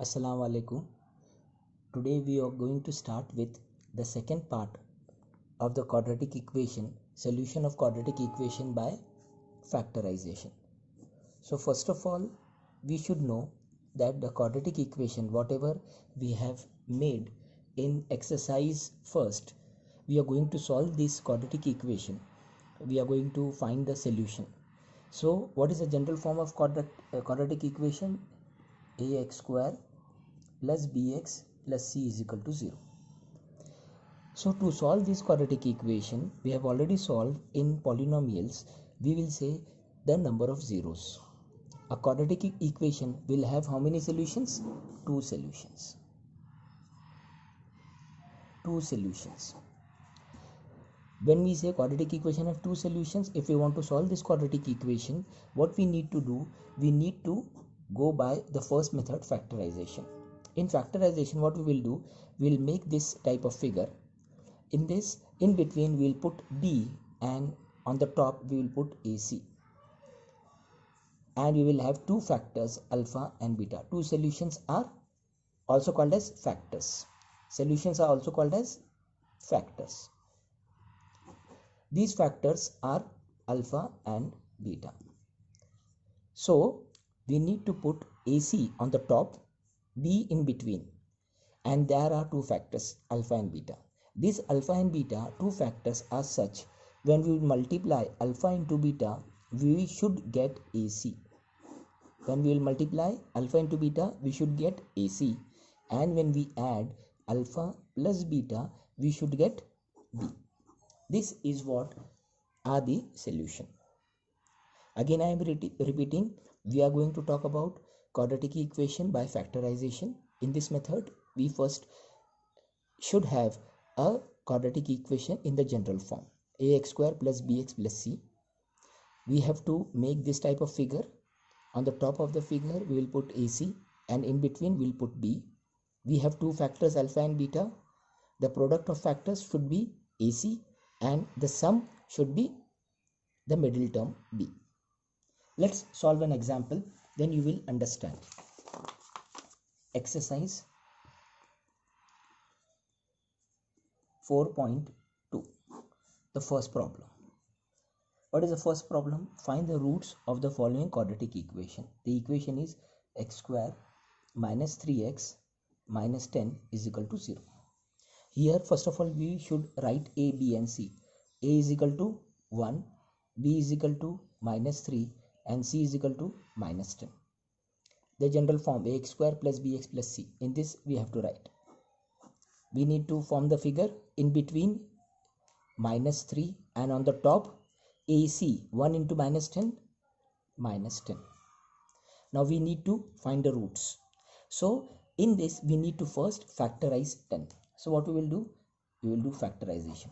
Assalamu alaikum. Today we are going to start with the second part of the quadratic equation, solution of quadratic equation by factorization. So first of all, we should know that the quadratic equation, whatever we have made in exercise first, we are going to solve this quadratic equation. We are going to find the solution. So what is the general form of quadratic equation? Ax square plus bx plus c is equal to 0. So to solve this quadratic equation, we have already solved in polynomials. We will say the number of zeros. A quadratic equation will have how many solutions? Two solutions. Two solutions. When we say quadratic equation have two solutions, if we want to solve this quadratic equation, what we need to do? We need to go by the first method, factorization. In factorization, what we will do? We will make this type of figure. In this, in between we will put b, and on the top we will put ac, and we will have two factors, alpha and beta. Two solutions are also called as factors. Solutions are also called as factors. These factors are alpha and beta. So we need to put ac on the top, b in between, and there are two factors, alpha and beta. These alpha and beta, two factors, are such, when we multiply alpha into beta, we should get AC. When we will multiply alpha into beta, we should get AC. And when we add alpha plus beta, we should get B. This is what are the solution. Again, I am repeating, we are going to talk about quadratic equation by factorization. In this method, we first should have a quadratic equation in the general form, ax square plus bx plus c. We have to make this type of figure. On the top of the figure we will put ac, and in between we will put b. We have two factors, alpha and beta. The product of factors should be ac, and the sum should be the middle term b. Let's solve an example, then you will understand. Exercise 4.2. The first problem. What is the first problem? Find the roots of the following quadratic equation. The equation is x square minus 3x minus 10 is equal to 0. Here first of all we should write a, b and c. A is equal to 1, b is equal to minus 3, and c is equal to minus 10. The general form, ax square plus bx plus c. In this we have to write. We need to form the figure. In between minus 3, and on the top AC, 1 into minus 10, minus 10. Now we need to find the roots. So in this we need to first factorize 10. So what we will do? We will do factorization.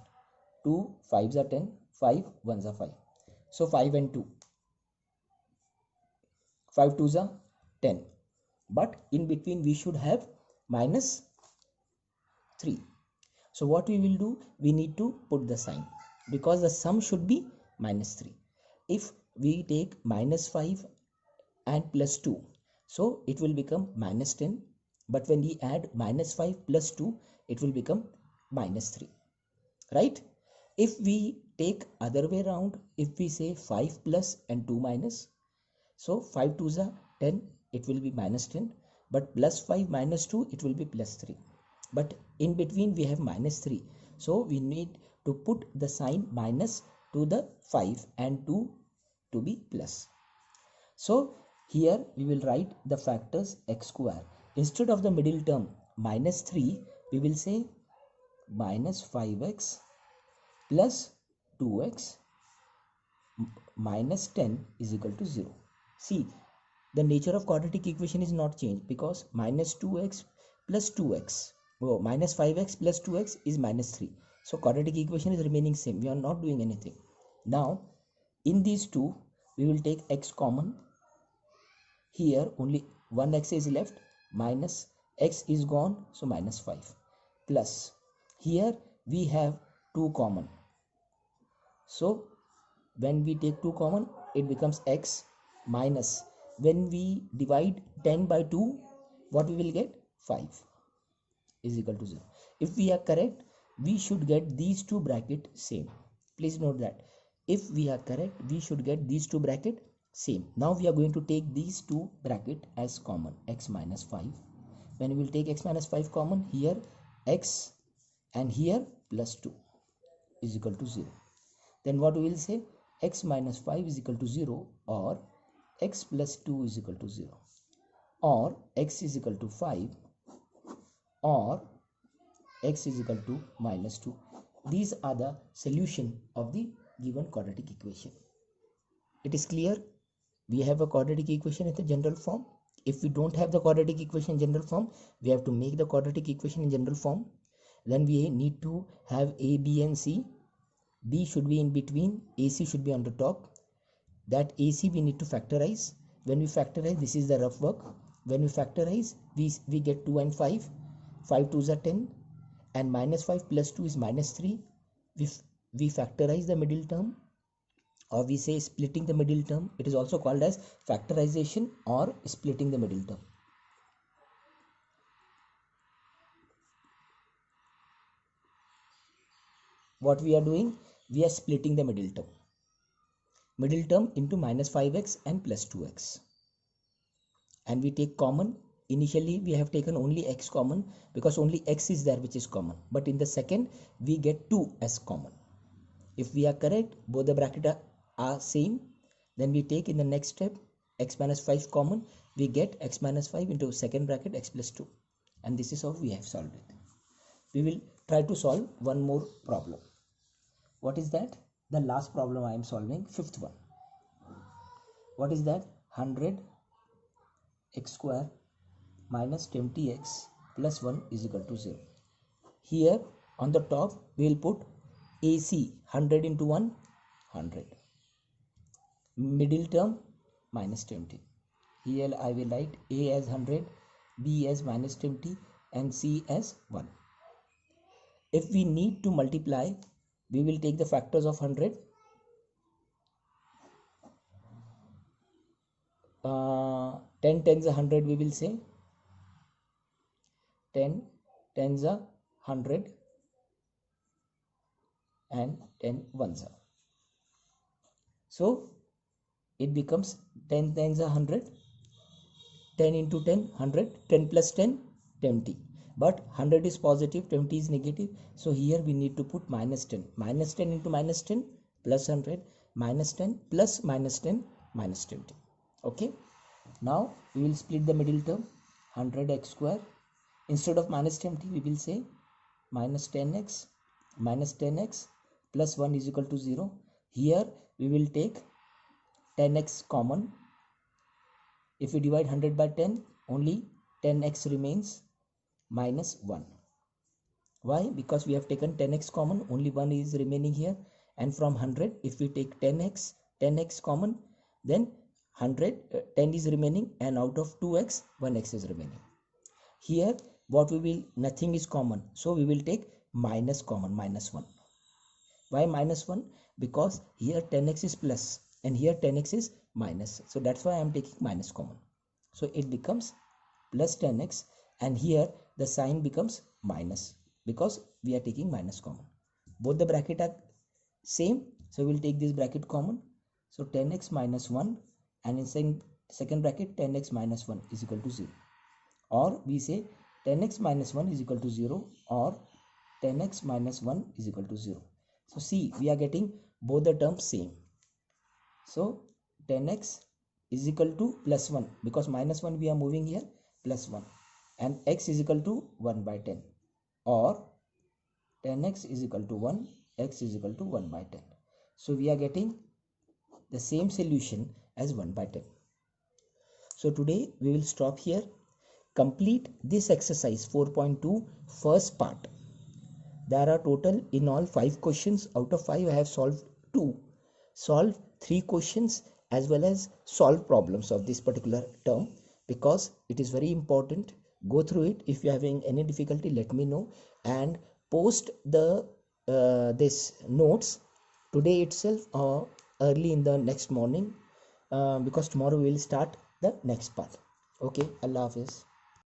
2 5s are 10, 5 1s are 5. So 5 and 2. 5 2s are 10. But in between we should have minus 3. So what we will do? We need to put the sign, because the sum should be minus 3. If we take minus 5 and plus 2, so it will become minus 10. But when we add minus 5 plus 2, it will become minus 3. Right? If we take other way around, if we say 5 plus and 2 minus, so 5 2s are 10, it will be minus 10. But plus 5 minus 2, it will be plus 3. But in between we have minus 3. So we need to put the sign minus to the 5 and 2 to be plus. So here we will write the factors x square. Instead of the middle term minus 3, we will say minus 5x plus 2x minus 10 is equal to 0. See, the nature of quadratic equation is not changed, because minus 2x plus 2x, minus 5x plus 2x is minus 3. So quadratic equation is remaining same. We are not doing anything. Now in these two we will take x common. Here only one x is left, minus x is gone, so minus 5, plus here we have 2 common. So when we take 2 common, it becomes x minus, when we divide 10 by 2, what we will get? 5 is equal to 0. If we are correct, we should get these two bracket same. Please note that if we are correct, we should get these two bracket same. Now we are going to take these two bracket as common, x minus 5. When we will take x minus 5 common, here x and here plus 2 is equal to 0. Then what we will say? X minus 5 is equal to 0, or x plus 2 is equal to 0, or x is equal to 5, or x is equal to minus 2. These are the solution of the given quadratic equation. It is clear? We have a quadratic equation in the general form. If we don't have the quadratic equation in general form, we have to make the quadratic equation in general form. Then we need to have a, b and c. B should be in between, AC should be on the top. That AC we need to factorize. When we factorize, this is the rough work. When we factorize, we get 2 and 5. 5 2s are 10, and minus 5 plus 2 is minus 3. We factorize the middle term, or we say splitting the middle term. It is also called as factorization or splitting the middle term. What we are doing? We are splitting the middle term. Middle term into minus 5x and plus 2x. And we take common. Initially we have taken only x common because only x is there which is common. But in the second we get 2 as common. If we are correct, both the brackets are same, then we take in the next step x minus 5 common. We get x minus 5 into second bracket x plus 2. And this is how we have solved it. We will try to solve one more problem. What is that? The last problem I am solving, fifth one. What is that? 100 x square minus 20x plus 1 is equal to 0. Here on the top we will put AC, 100 into 1, 100. Middle term minus 20. Here I will write A as 100, B as minus 20 and C as 1. If we need to multiply, we will take the factors of 100. 10 tens a 100 we will say. 10 tens a 100 and 10 ones are. So it becomes 10 tens a 100. 10 into 10, 100. 10 plus 10, 20. But 100 is positive, 20 is negative. So here we need to put minus 10. Minus 10 into minus 10 plus 100. Minus 10 plus minus 10 minus 20. Okay. Now we will split the middle term. 100x square. Instead of minus 20 we will say minus 10x plus 1 is equal to 0. Here we will take 10x common. If we divide 100 by 10, only 10x remains minus 1. Why? Because we have taken 10x common, only 1 is remaining here. And from 100, if we take 10x common, then 10 is remaining, and out of 2x, 1x is remaining. Here, what we will, nothing is common. So we will take minus common, minus 1. Why minus 1? Because here 10x is plus and here 10x is minus. So that's why I am taking minus common. So it becomes plus 10x, and here the sign becomes minus because we are taking minus common. Both the bracket are same. So we will take this bracket common. So 10x minus 1, and in second bracket 10x minus 1 is equal to 0. Or we say 10x minus 1 is equal to 0, or 10x minus 1 is equal to 0. So see, we are getting both the terms same. So 10x is equal to plus 1, because minus 1 we are moving here, plus 1, and x is equal to 1 by 10, or 10x is equal to 1, x is equal to 1 by 10. So we are getting the same solution as 1 by 10. So today we will stop here. Complete this exercise 4.2 first part. There are total in all 5 questions. Out of 5 I have solved 2. Solve 3 questions as well as solve problems of this particular term, because it is very important. Go through it. If you are having any difficulty, let me know, and post the this notes today itself or early in the next morning, because tomorrow we will start the next part. Okay, Allah Hafiz.